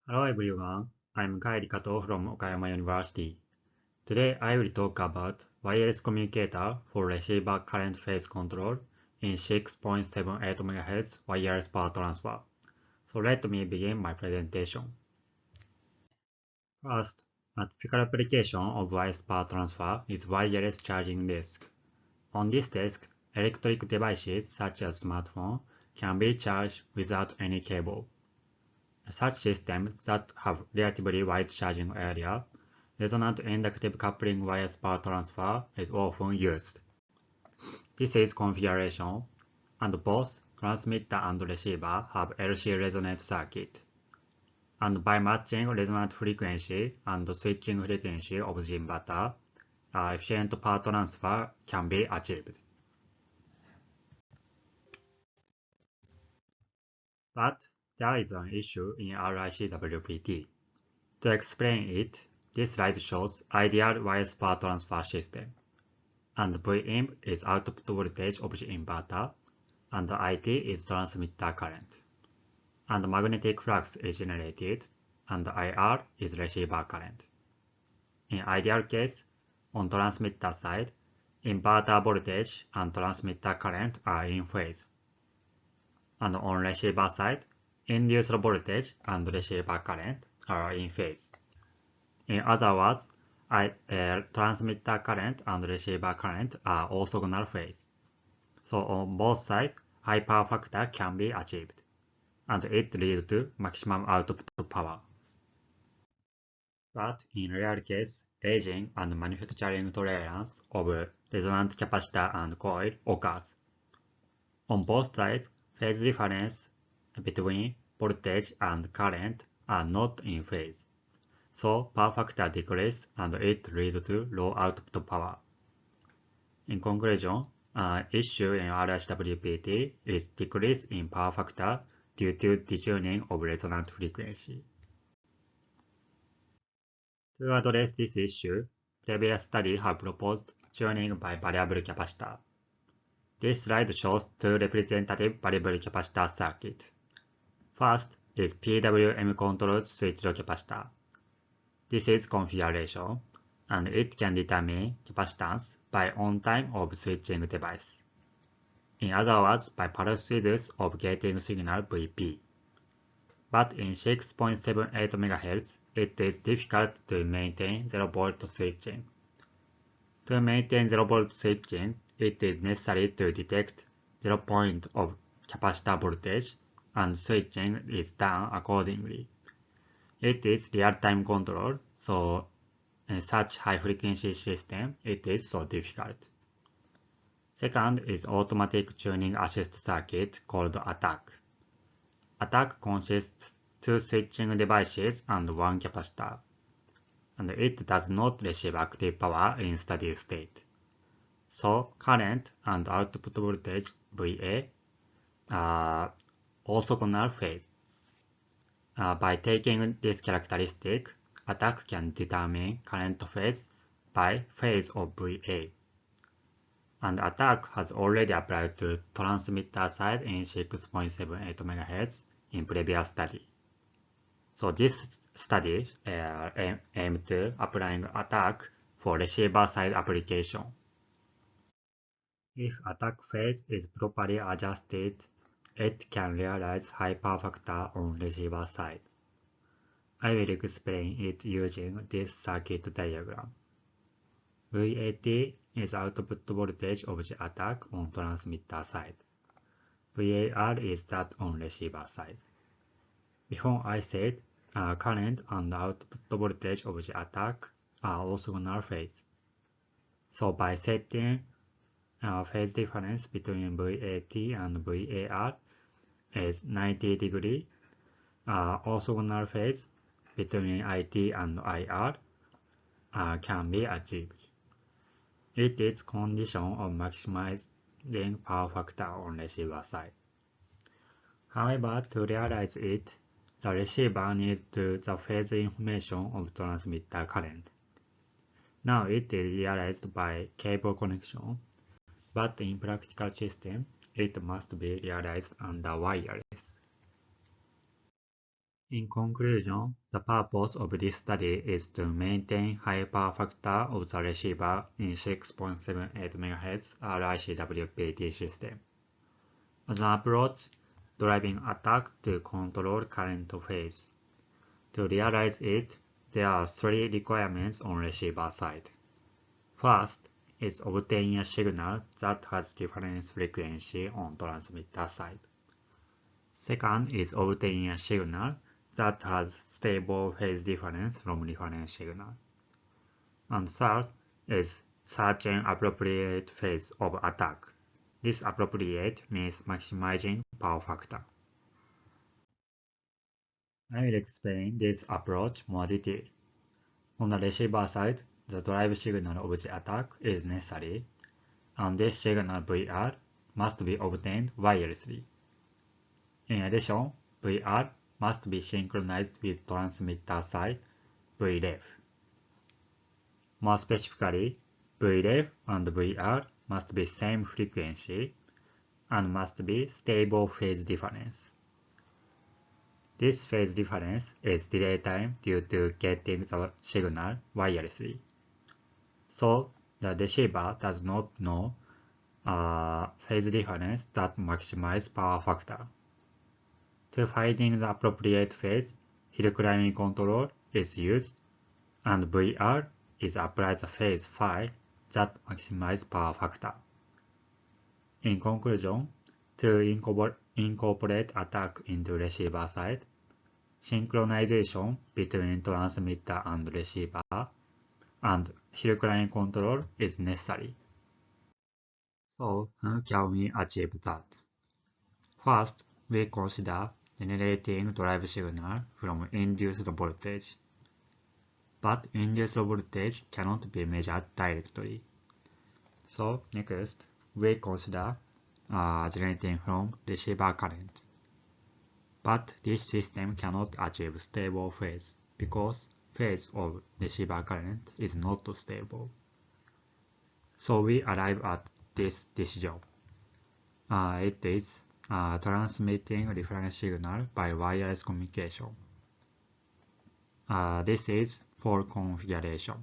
Hello everyone, I'm Kai Rikato from Okayama University. Today I will talk about wireless communicator for receiver current phase control in 6.78 MHz wireless power transfer. So let me begin my presentation. First, a typical application of wireless power transfer is wireless charging desk. On this desk, electric devices such as smartphone can be charged without any cable. Such systems that have relatively wide charging area, resonant inductive coupling wireless power transfer is often used. This is configuration, and both transmitter and receiver have LC resonant circuit. And by matching resonant frequency and switching frequency of the inverter, efficient power transfer can be achieved. But there is an issue in RICWPT. To explain it, this slide shows ideal wireless power transfer system. And Vimp is output voltage of the inverter, and IT is transmitter current. And magnetic flux is generated, and IR is receiver current. In ideal case, on transmitter side, inverter voltage and transmitter current are in phase. And on receiver side, inducer voltage and receiver current are in phase. In other words, transmitter current and receiver current are orthogonal phase. So on both sides, high power factor can be achieved, and it leads to maximum output power. But in real case, aging and manufacturing tolerance of resonant capacitor and coil occurs. On both sides, phase difference between voltage and current are not in phase. So power factor decreases and it leads to low output power. In conclusion, issue in RSWPT is decrease in power factor due to detuning of resonant frequency. To address this issue, previous studies have proposed tuning by variable capacitor. This slide shows two representative variable capacitor circuits. First is PWM-controlled switched capacitor. This is configuration, and it can determine capacitance by on-time of switching device. In other words, by pulse width of gating signal Vp. But in 6.78 MHz, it is difficult to maintain 0-volt switching. To maintain 0-volt switching, it is necessary to detect 0 point of capacitor voltage, and switching is done accordingly. It is real-time control, so in such high-frequency system, it is so difficult. Second is automatic tuning assist circuit called ATAC. ATAC consists two switching devices and one capacitor, and it does not receive active power in steady state. So current and output voltage VA are orthogonal phase. By taking this characteristic, ATAC can determine current phase by phase of VA. And ATAC has already applied to transmitter side in 6.78 MHz in previous study. So this study aimed to applying ATAC for receiver side application. If ATAC phase is properly adjusted, it can realize high power factor on receiver side. I will explain it using this circuit diagram. VAT is output voltage of the ATAC on transmitter side. VAR is that on receiver side. Before I said, current and output voltage of the ATAC are orthogonal phase. So by setting phase difference between VAT and VAR is 90 degree, orthogonal phase between IT and IR can be achieved. It is condition of maximizing power factor on receiver side. However, to realize it, the receiver needs the phase information of transmitter current. Now it is realized by cable connection, but in practical system, it must be realized under wireless. In conclusion, the purpose of this study is to maintain high power factor of the receiver in 6.78 MHz RICWPT system. As an approach, driving attack to control current phase. To realize it, there are three requirements on receiver side. First is obtaining a signal that has difference frequency on transmitter side. Second is obtaining a signal that has stable phase difference from reference signal. And third is searching appropriate phase of attack. This appropriate means maximizing power factor. I will explain this approach more detail. On the receiver side, the drive signal of the attack is necessary, and this signal VR must be obtained wirelessly. In addition, VR must be synchronized with transmitter side VREF. More specifically, VREF and VR must be same frequency and must be stable phase difference. This phase difference is delay time due to getting the signal wirelessly. So the receiver does not know phase difference that maximizes power factor. To finding the appropriate phase, hill climbing control is used, and VR is applied the phase phi that maximizes power factor. In conclusion, to incorporate attack into receiver side, synchronization between transmitter and receiver and hill climbing control is necessary. So, how can we achieve that? First, we consider generating drive signal from induced voltage. But induced voltage cannot be measured directly. So next, we consider generating from receiver current. But this system cannot achieve stable phase because phase of receiver current is not stable. So we arrive at this decision. It is transmitting reference signal by wireless communication. This is for configuration.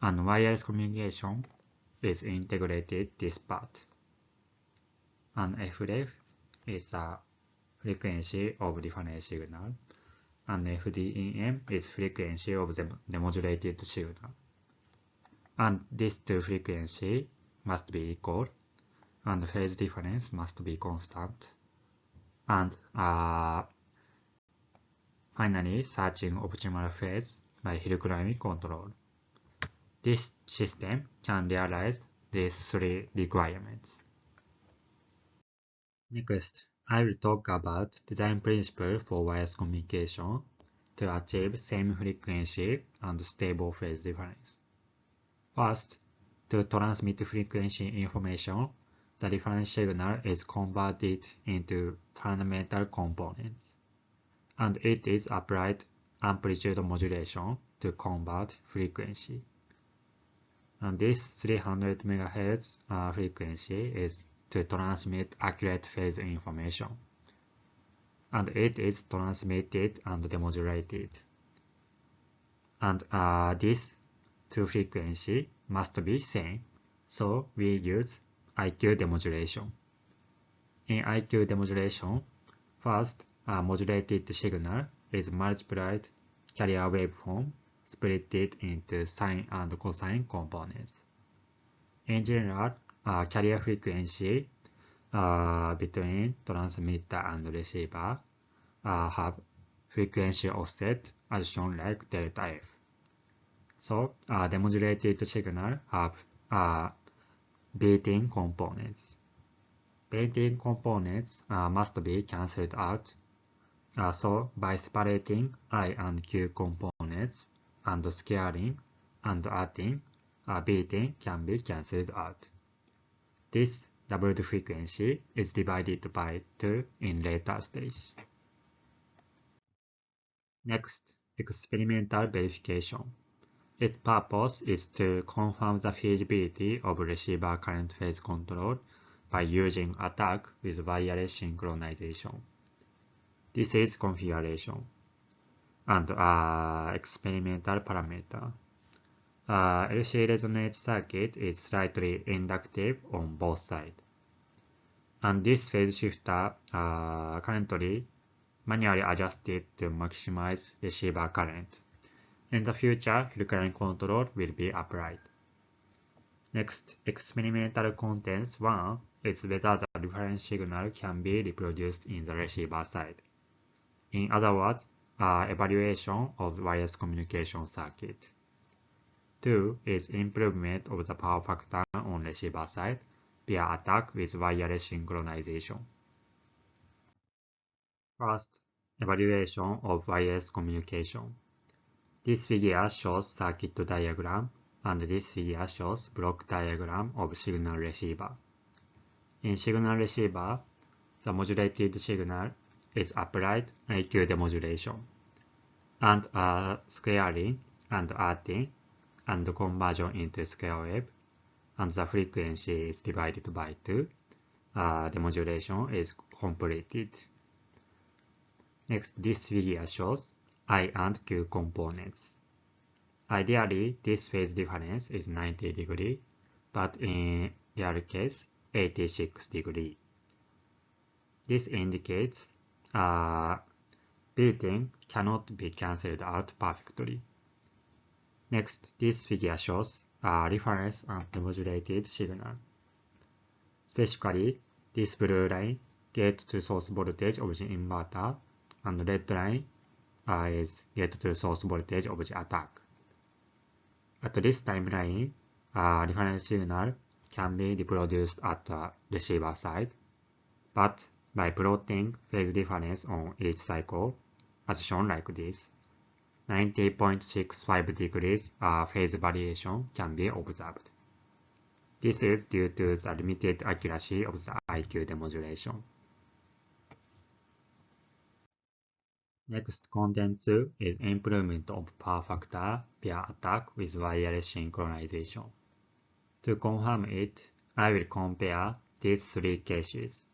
And wireless communication is integrated this part. And FREF is a frequency of reference signal, and FDEM is frequency of the demodulated signal. And these two frequencies must be equal, and phase difference must be constant. And finally, searching optimal phase by hill climbing control. This system can realize these three requirements. Next, I will talk about design principle for wireless communication to achieve same frequency and stable phase difference. First, to transmit frequency information, the reference signal is converted into fundamental components, and it is applied amplitude modulation to convert frequency. And this 300 MHz frequency is to transmit accurate phase information, and it is transmitted and demodulated. And these two frequencies must be same, so we use IQ demodulation. In IQ demodulation, first, a modulated signal is multiplied carrier waveform split it into sine and cosine components. In general, carrier frequency between transmitter and receiver have frequency offset as shown like delta F. So the modulated signal have built-in components. Built-in components must be cancelled out. So by separating I and Q components and scaling and adding, built-in can be cancelled out. This doubled frequency is divided by 2 in later stage. Next, experimental verification. Its purpose is to confirm the feasibility of receiver current phase control by using attack with wireless synchronization. This is configuration and experimental parameter. LC resonate circuit is slightly inductive on both sides. And this phase shifter currently manually adjusted to maximize receiver current. In the future, field current control will be applied. Next, experimental contents 1 is whether the reference signal can be reproduced in the receiver side. In other words, evaluation of wireless communication circuit. 2 is improvement of the power factor on receiver side via attack with wireless synchronization. First, evaluation of wireless communication. This figure shows circuit diagram, and this figure shows block diagram of signal receiver. In signal receiver, the modulated signal is applied AQ demodulation, and squaring and arting, and conversion into square wave, and the frequency is divided by 2. Demodulation is completed. Next, this figure shows I and Q components. Ideally, this phase difference is 90 degree, but in real case, 86 degree. This indicates built-in cannot be cancelled out perfectly. Next, this figure shows reference and demodulated signal. Specifically, this blue line gate to source voltage of the inverter, and red line is gate to source voltage of the attack. At this timeline, reference signal can be reproduced at the receiver side, but by plotting phase difference on each cycle, as shown like this, 90.65 degrees phase variation can be observed. This is due to the limited accuracy of the IQ demodulation. Next, content 2 is improvement of power factor via attack with wireless synchronization. To confirm it, I will compare these three cases.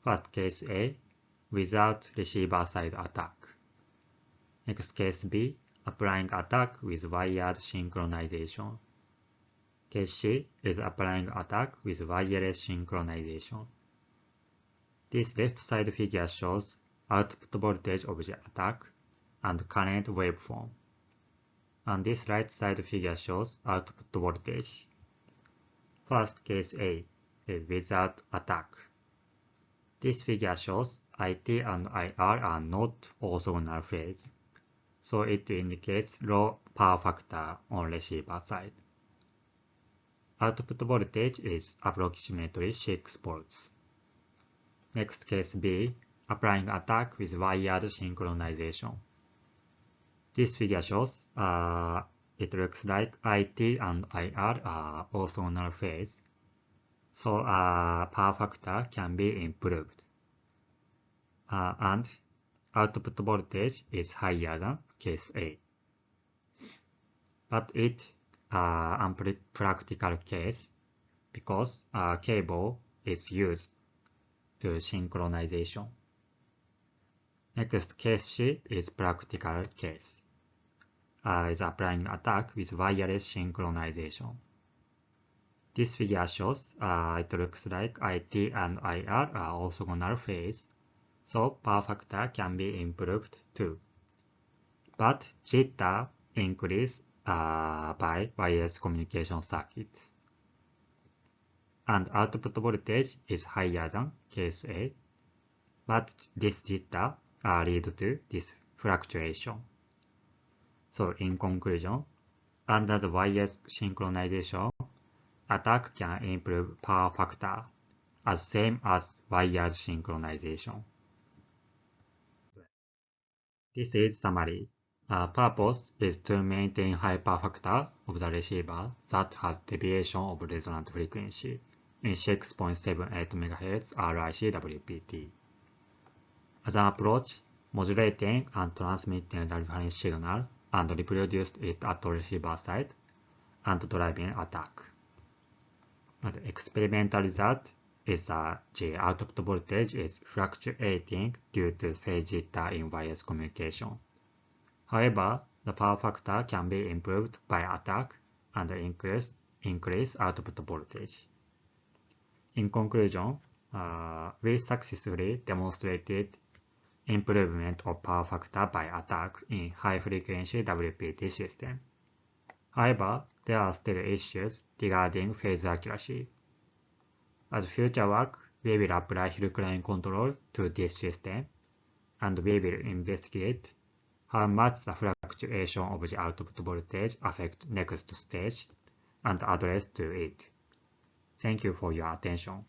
First, case A, without receiver side attack. Next, case B, applying attack with wired synchronization. Case C is applying attack with wireless synchronization. This left side figure shows output voltage of the attack and current waveform. And this right side figure shows output voltage. First, case A is without attack. This figure shows IT and IR are not orthogonal phase, so it indicates low power factor on receiver side. Output voltage is approximately 6 volts. Next, case B, applying attack with wired synchronization. This figure shows it looks like IT and IR are orthogonal phase, so power factor can be improved. And output voltage is higher than case A. But it unpractical case because cable is used to synchronization. Next, case C is practical case. Is applying attack with wireless synchronization. This figure shows it looks like IT and IR are orthogonal phase, so power factor can be improved too. But jitter increase by wireless communication circuit. And output voltage is higher than case A, but this jitter lead to this fluctuation. So in conclusion, under the wireless synchronization, attack can improve power factor as same as wired synchronization. This is summary. Purpose is to maintain high power factor of the receiver that has deviation of resonant frequency in 6.78 MHz RICWPT. As an approach, modulating and transmitting the reference signal and reproduce it at the receiver side and driving attack. And experimental result is that the output voltage is fluctuating due to phase jitter in wireless communication. However, the power factor can be improved by attack and increase output voltage. In conclusion, we successfully demonstrated improvement of power factor by attack in high-frequency WPT system. However, there are still issues regarding phase accuracy. As future work, we will apply Hill-Klein control to this system, and we will investigate how much the fluctuation of the output voltage affects next stage and address to it. Thank you for your attention.